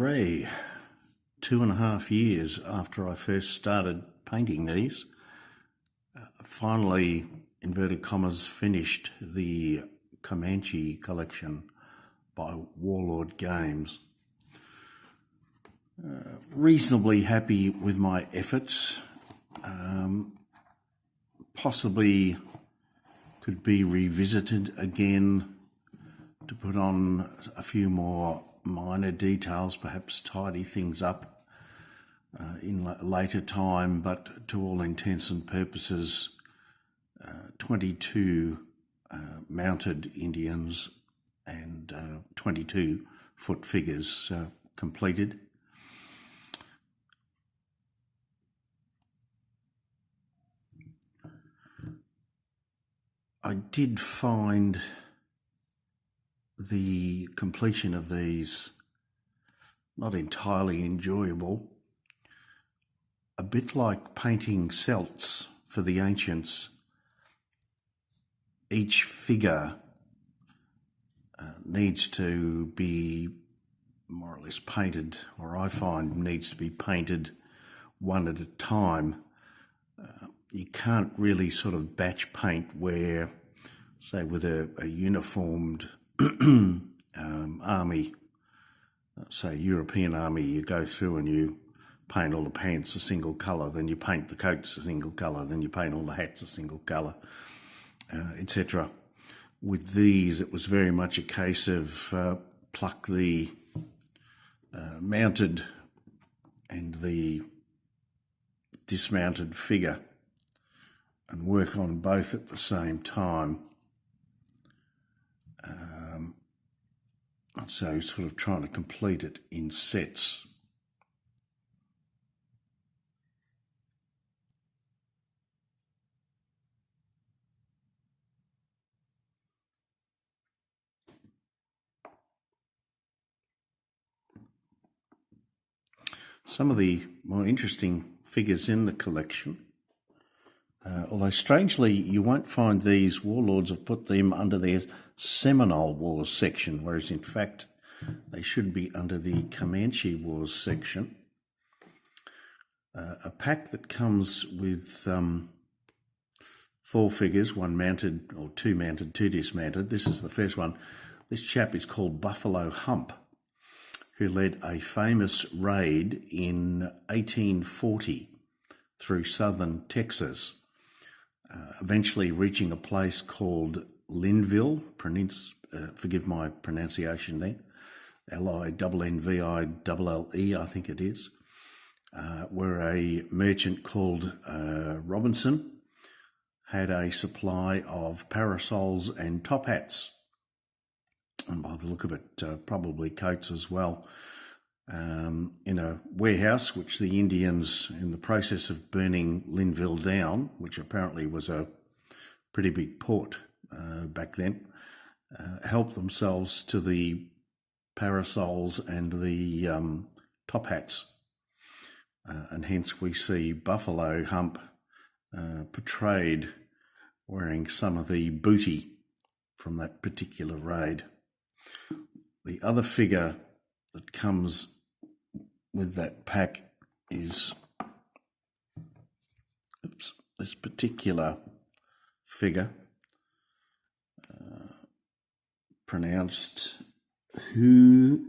Hooray! 2.5 years after I first started painting these, finally, inverted commas, finished the Comanche collection by Warlord Games. Reasonably happy with my efforts. Possibly could be revisited again to put on a few more minor details, perhaps tidy things up in later time, but to all intents and purposes, 22 mounted Indians and 22 foot figures completed. I did find the completion of these not entirely enjoyable. A bit like painting celts for the ancients, each figure needs to be more or less painted, or I find needs to be painted one at a time. You can't really sort of batch paint where, say, with a uniformed army, say European army, you go through and you paint all the pants a single colour, then you paint the coats a single colour, then you paint all the hats a single colour, etc. With these, it was very much a case of pluck the mounted and the dismounted figure and work on both at the same time. So sort of trying to complete it in sets. Some of the more interesting figures in the collection, although strangely you won't find these warlords have put them under their Seminole Wars section, whereas in fact they should be under the Comanche Wars section. A pack that comes with 4 figures, 1 mounted or 2 mounted, 2 dismounted. This is the first one. This chap is called Buffalo Hump, who led a famous raid in 1840 through southern Texas, eventually reaching a place called Linville, forgive my pronunciation there, L-I-N-N-V-I-L-L-E, I think it is, where a merchant called Robinson had a supply of parasols and top hats, and by the look of it, probably coats as well, in a warehouse which the Indians, in the process of burning Linville down, which apparently was a pretty big port back then, helped themselves to the parasols and the top hats. And hence we see Buffalo Hump portrayed wearing some of the booty from that particular raid. The other figure that comes with that pack is this particular figure, pronounced Hisu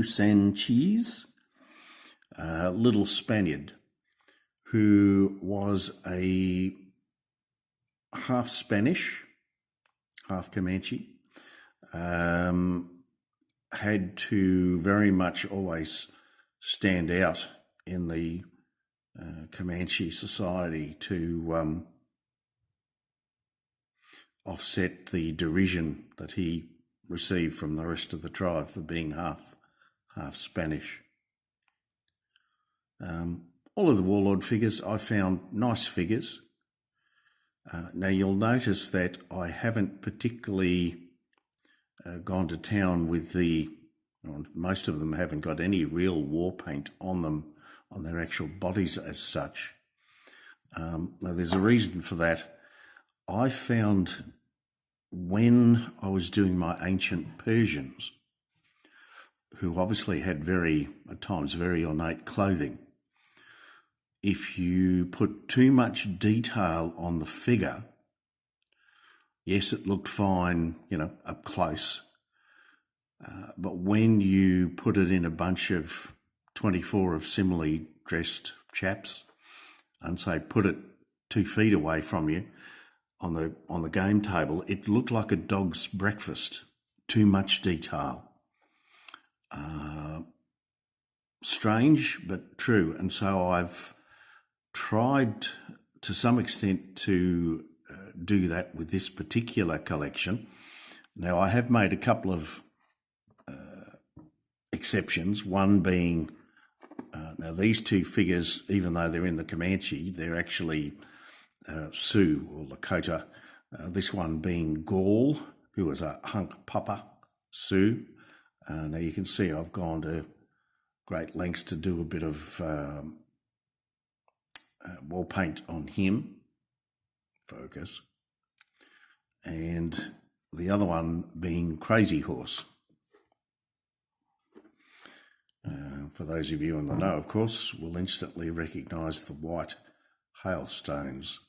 Sanchez, little Spaniard, who was a half Spanish, half Comanche, had to very much always stand out in the Comanche society to offset the derision that he received from the rest of the tribe for being half Spanish. All of the warlord figures I found nice figures. Now you'll notice that I haven't particularly gone to town with most of them haven't got any real war paint on them, on their actual bodies as such. Now there's a reason for that. I found when I was doing my ancient Persians who obviously had at times, very ornate clothing. If you put too much detail on the figure, yes, it looked fine, up close. But when you put it in a bunch of 24 of similarly dressed chaps and say put it 2 feet away from you on the game table, it looked like a dog's breakfast. Too much detail. Strange, but true. And so I've tried to some extent to do that with this particular collection. Now, I have made a couple of exceptions, one being, now these 2 figures, even though they're in the Comanche, they're actually Sioux or Lakota. This one being Gaul, who was a hunk papa Sioux. Now you can see I've gone to great lengths to do a bit of wall paint on him. Focus. And the other one being Crazy Horse. For those of you in the know, of course, will instantly recognise the white hailstones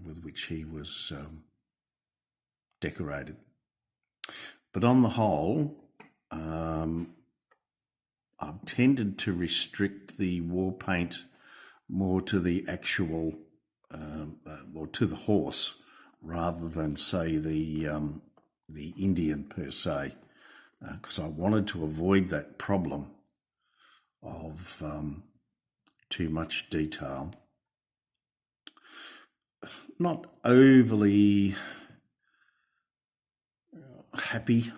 with which he was decorated. But on the whole, I've tended to restrict the war paint more to the actual, or to the horse, rather than, say, the Indian per se, because I wanted to avoid that problem of too much detail. Not overly happy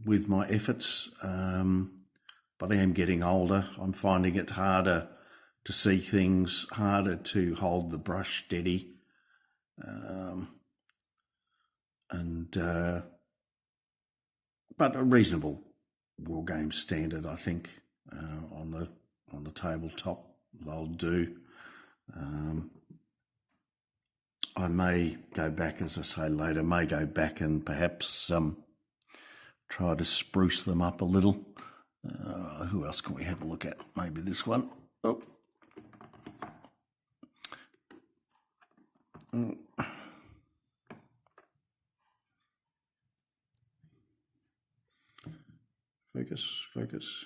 with my efforts, but I am getting older. I'm finding it harder to see things, harder to hold the brush steady, but a reasonable war game standard, I think, on the tabletop they'll do. I may go back, as I say later, may go back and perhaps try to spruce them up a little. Who else can we have a look at? Maybe this one. Oh. Focus.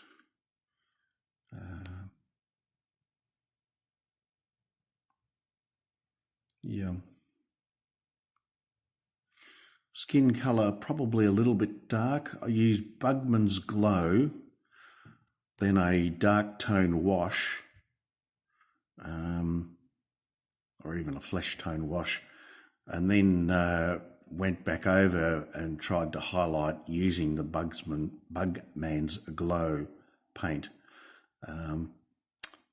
Yeah. Skin colour probably a little bit dark. I used Bugman's Glow, then a dark tone wash, or even a flesh tone wash, and then went back over and tried to highlight using the Bugman's Glow paint.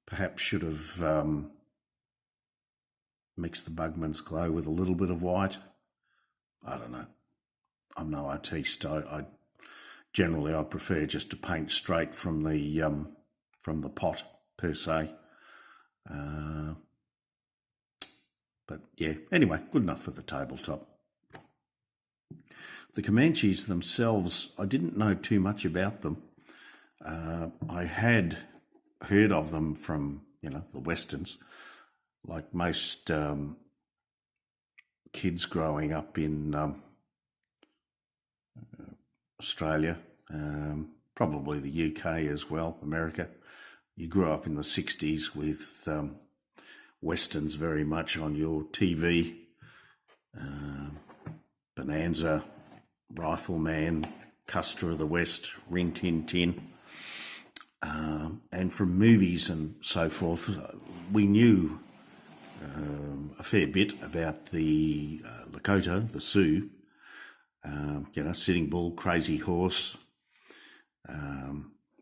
Perhaps should have mixed the Bugman's Glow with a little bit of white. I don't know. I'm no artiste. I generally prefer just to paint straight from the pot per se. But yeah, anyway, good enough for the tabletop. The Comanches themselves, I didn't know too much about them. I had heard of them from, the Westerns, like most kids growing up in Australia, probably the UK as well, America. You grew up in the 60s with Westerns very much on your TV. Bonanza, Rifleman, Custer of the West, Rin Tin Tin. And from movies and so forth, we knew a fair bit about the Lakota, the Sioux, Sitting Bull, Crazy Horse,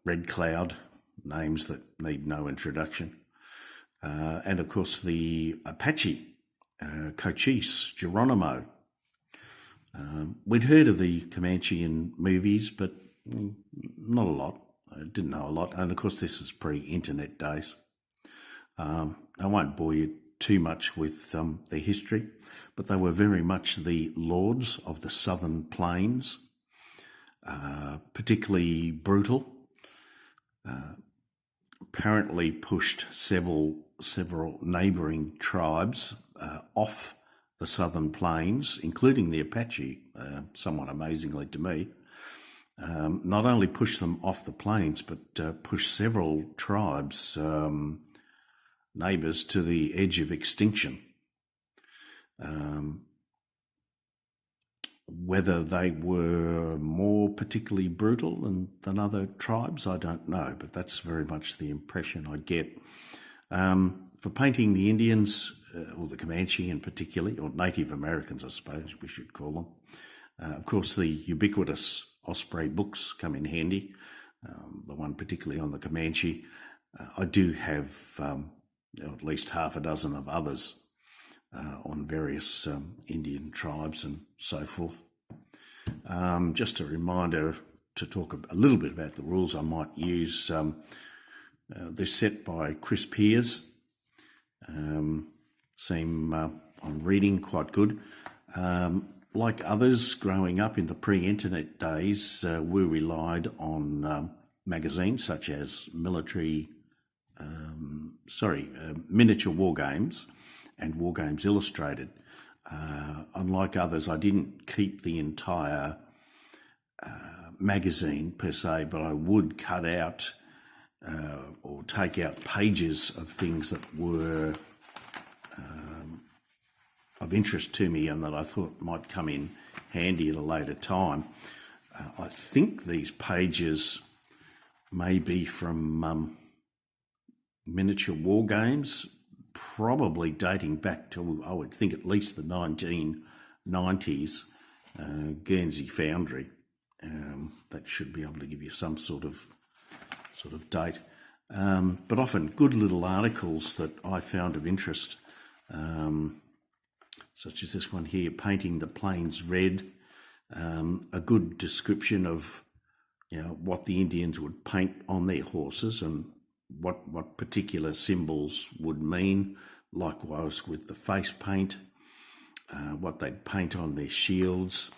Red Cloud, names that need no introduction. And of course the Apache, Cochise, Geronimo. We'd heard of the Comanche in movies, but not a lot. I didn't know a lot. And of course this is pre-internet days. I won't bore you too much with their history, but they were very much the lords of the southern plains, particularly brutal, apparently pushed several neighbouring tribes off the southern plains, including the Apache, somewhat amazingly to me. Not only pushed them off the plains, but pushed several tribes, neighbours, to the edge of extinction. Whether they were more particularly brutal than other tribes, I don't know, but that's very much the impression I get. For painting the Indians, or the Comanche in particular, or Native Americans, I suppose we should call them, of course the ubiquitous Osprey books come in handy, the one particularly on the Comanche. I do have at least half a dozen of others on various Indian tribes and so forth. Just a reminder to talk a little bit about the rules I might use. They're set by Chris Peers. Seem on reading quite good. Like others growing up in the pre-internet days, we relied on magazines such as Miniature War Games and War Games Illustrated. Unlike others, I didn't keep the entire magazine per se, but I would cut out or take out pages of things that were of interest to me and that I thought might come in handy at a later time. I think these pages may be from Miniature War Games, probably dating back to, I would think, at least the 1990s, Guernsey Foundry. That should be able to give you some sort of date. But often good little articles that I found of interest, such as this one here, Painting the Plains Red, a good description of what the Indians would paint on their horses and what particular symbols would mean. Likewise with the face paint, what they'd paint on their shields.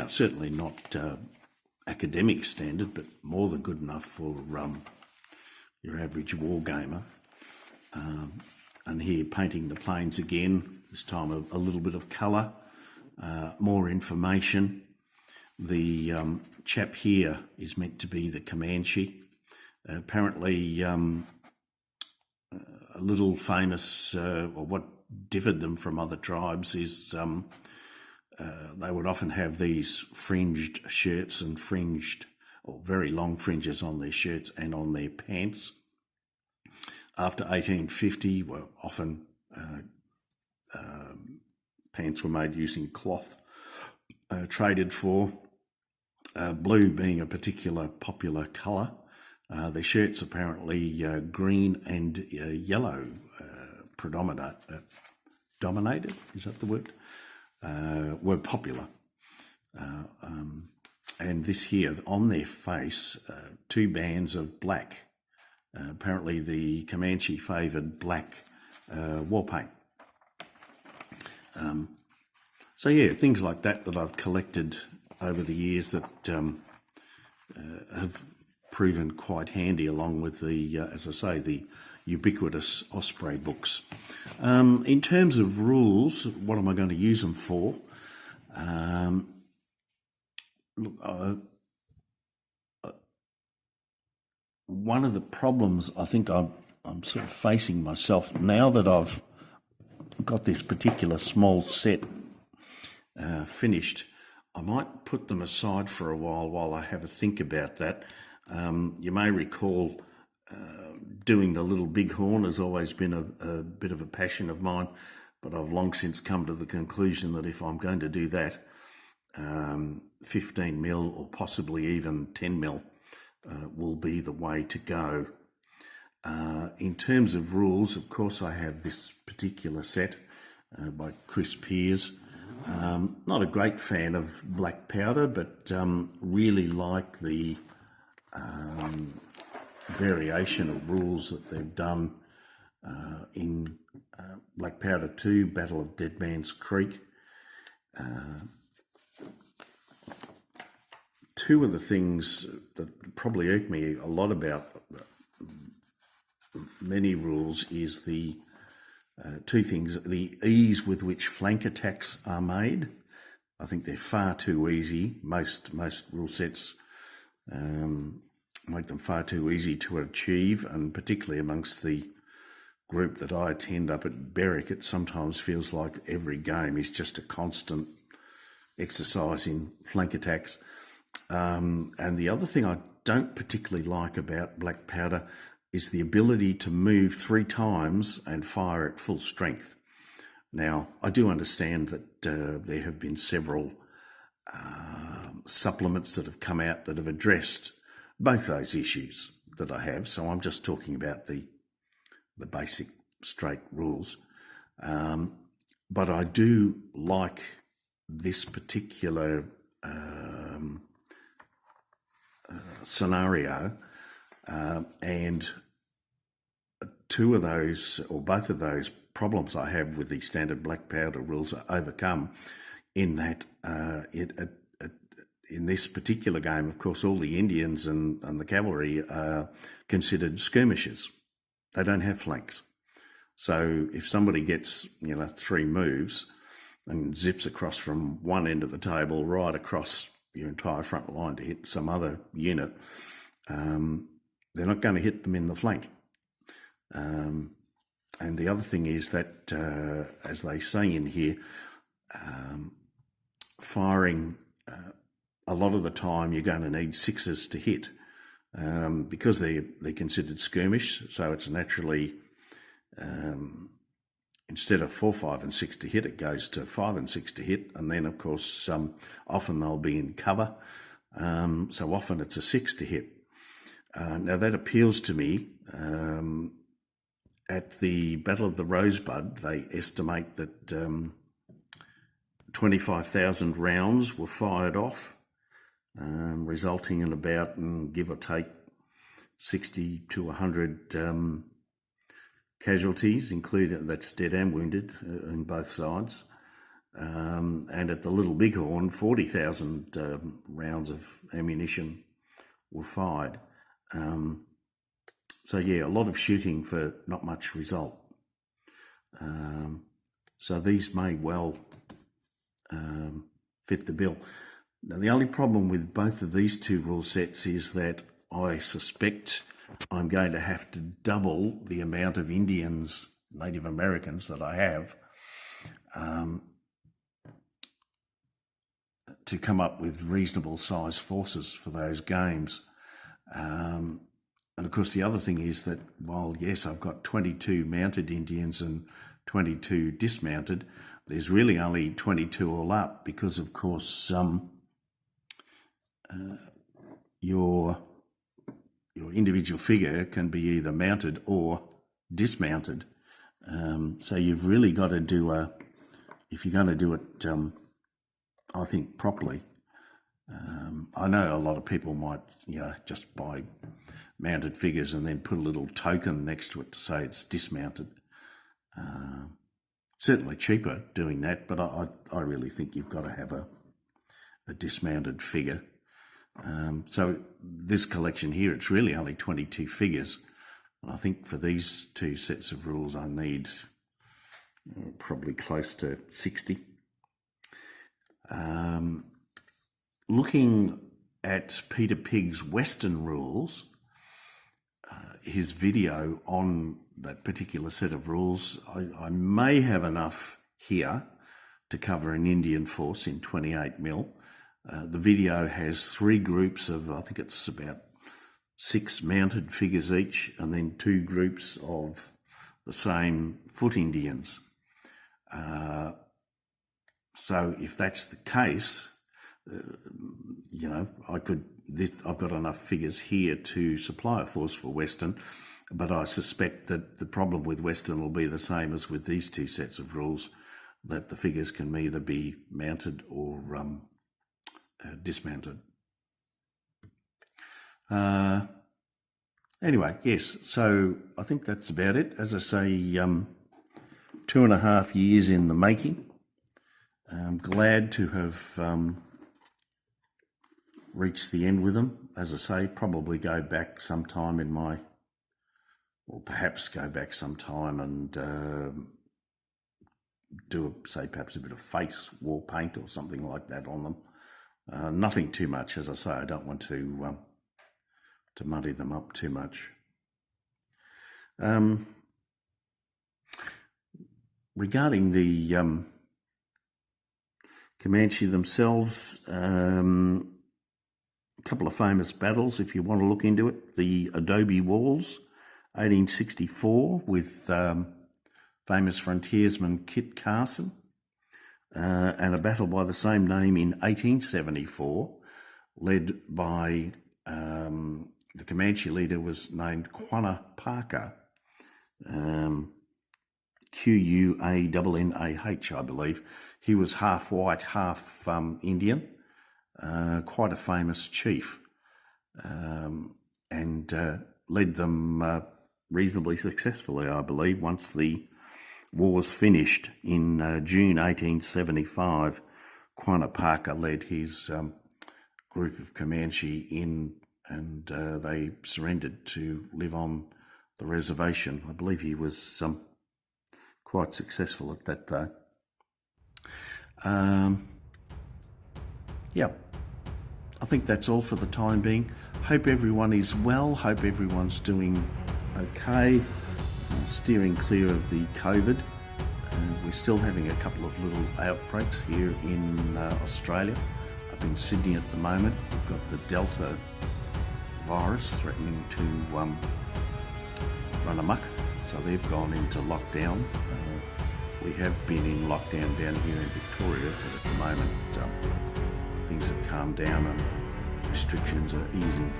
Certainly not academic standard, but more than good enough for your average war gamer. And here, Painting the Plains again, this time a little bit of colour, more information. The chap here is meant to be the Comanche. Apparently a little famous, or what differed them from other tribes is they would often have these fringed shirts and fringed or very long fringes on their shirts and on their pants. After 1850, well, often pants were made using cloth, traded for, blue being a particular popular colour. Their shirts apparently green and yellow dominated, is that the word? Were popular. And this here, on their face, two bands of black. Apparently the Comanche favoured black war paint. So yeah, things like that I've collected over the years that have proven quite handy, along with the, as I say, the ubiquitous Osprey books. In terms of rules, what am I going to use them for? One of the problems I think I'm sort of facing myself now that I've got this particular small set finished, I might put them aside for a while I have a think about that. You may recall doing the Little Bighorn has always been a bit of a passion of mine, but I've long since come to the conclusion that if I'm going to do that, 15mm or possibly even 10mm will be the way to go. In terms of rules, of course, I have this particular set by Chris Peers. Not a great fan of black powder, but really like the variation of rules that they've done in Black Powder 2, Battle of Dead Man's Creek, two of the things that probably irk me a lot about many rules is the two things: the ease with which flank attacks are made. I think they're far too easy. Most rule sets make them far too easy to achieve, and particularly amongst the group that I attend up at Berwick, it sometimes feels like every game is just a constant exercise in flank attacks. And the other thing I don't particularly like about black powder is the ability to move 3 times and fire at full strength. Now, I do understand that there have been several supplements that have come out that have addressed both those issues that I have, so I'm just talking about the basic straight rules. But I do like this particular scenario, and two of those, or both of those problems I have with the standard black powder rules are overcome in that in this particular game, of course, all the Indians and the cavalry are considered skirmishers. They don't have flanks. So if somebody gets, 3 moves and zips across from one end of the table right across your entire front line to hit some other unit, they're not going to hit them in the flank. And the other thing is that, as they say in here, firing, a lot of the time you're going to need 6s to hit, because they're considered skirmish. So it's naturally, instead of 4, 5 and 6 to hit, it goes to 5 and 6 to hit. And then, of course, often they'll be in cover. So often it's a 6 to hit. Now that appeals to me. At the Battle of the Rosebud, they estimate that 25,000 rounds were fired off, resulting in about, give or take, 60 to 100 casualties, including, that's dead and wounded, in both sides. And at the Little Bighorn, 40,000 rounds of ammunition were fired. So yeah, a lot of shooting for not much result. So these may well fit the bill. Now, the only problem with both of these two rule sets is that I suspect I'm going to have to double the amount of Indians, Native Americans that I have, to come up with reasonable size forces for those games. And of course, the other thing is that while, yes, I've got 22 mounted Indians and 22 dismounted, there's really only 22 all up because, of course, your individual figure can be either mounted or dismounted. So you've really got to do if you're going to do it, I think, properly. I know a lot of people might, just buy mounted figures and then put a little token next to it to say it's dismounted. Certainly cheaper doing that, but I really think you've got to have a dismounted figure. So this collection here, it's really only 22 figures. And I think for these two sets of rules, I need probably close to 60. Looking at Peter Pigg's Western rules, his video on that particular set of rules, I may have enough here to cover an Indian force in 28mm. The video has 3 groups of, I think it's about 6 mounted figures each, and then 2 groups of the same foot Indians. So if that's the case, I've got enough figures here to supply a force for Western, but I suspect that the problem with Western will be the same as with these two sets of rules, that the figures can either be mounted or dismounted. Anyway, yes, so I think that's about it. As I say, 2.5 years in the making. I'm glad to have reached the end with them. As I say, probably go back sometime in my, or perhaps go back sometime and do, say, perhaps a bit of face war paint or something like that on them. Nothing too much, as I say. I don't want to muddy them up too much. Regarding the Comanche themselves, a couple of famous battles if you want to look into it. The Adobe Walls, 1864, with famous frontiersman Kit Carson, and a battle by the same name in 1874, led by the Comanche leader was named Quanah Parker, Quanah, I believe. He was half white, half Indian, quite a famous chief, and led them reasonably successfully, I believe, once the war's finished in June 1875. Quanah Parker led his group of Comanche in, and they surrendered to live on the reservation. I believe he was quite successful at that, though. Yeah, I think that's all for the time being. Hope everyone is well. Hope everyone's doing okay, steering clear of the COVID. We're still having a couple of little outbreaks here in Australia. Up in Sydney at the moment, we've got the Delta virus threatening to run amok, so they've gone into lockdown. We have been in lockdown down here in Victoria, but at the moment things have calmed down and restrictions are easing.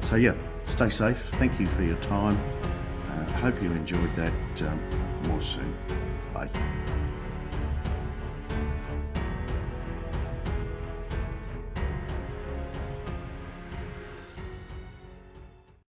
So yeah, stay safe. Thank you for your time. Hope you enjoyed that. More soon. Bye.